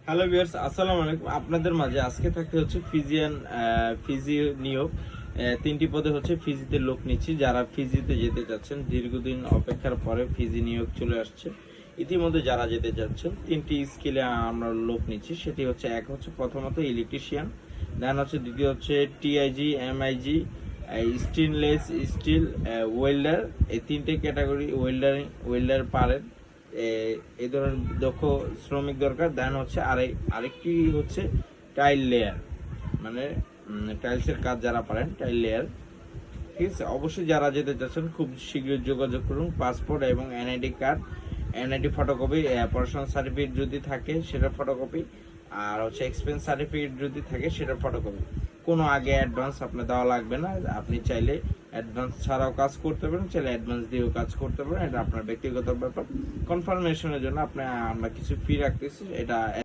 Hello viewers, আসসালামু আলাইকুম। আপনাদের মাঝে আজকে থাকতে হচ্ছে ফিজি নিয়োগ। তিনটি পদে হচ্ছে ফিজিতে লোক নিচ্ছি। যারা ফিজিতে যেতে চাচ্ছেন, দীর্ঘদিন অপেক্ষার পরে ফিজি নিয়োগ চলে আসছে। ইতিমধ্যে যারা যেতে চাচ্ছেন, তিনটি স্কিলে আমরা লোক নিচ্ছি। সেটি হচ্ছে, এক হচ্ছে প্রথমত ইলেকট্রিশিয়ান, দেন হচ্ছে দ্বিতীয় হচ্ছে TIG, MiG, stainless steel, welder. এই তিনটে ক্যাটাগরি ওয়েল্ডার পারেন, এই ধরনের দক্ষ শ্রমিক দরকার। দেন হচ্ছে আরেকটি হচ্ছে টাইল লেয়ার, মানে টাইলসের কাজ যারা পারেন, টাইল লেয়ার। ঠিক আছে, অবশ্যই যারা যেতে চাচ্ছেন খুব শীঘ্রই যোগাযোগ করুন। পাসপোর্ট এবং এনআইডি কার্ড, এনআইডি ফটোকপি, পড়াশোনার সার্টিফিকেট যদি থাকে সেটার ফটোকপি, আর হচ্ছে এক্সপেন্স সার্টিফিকেট যদি থাকে সেটার ফটোকপি। কোনো আগে অ্যাডভান্স আপনার দেওয়া লাগবে না। আপনি চাইলে অ্যাডভান্স ছাড়াও কাজ করতে পারেন, চাইলে অ্যাডভান্স দিয়েও কাজ করতে পারেন। এটা আপনার ব্যক্তিগত ব্যাপার। কনফার্মেশনের জন্য আমরা কিছু ফি রাখতেছি, এটা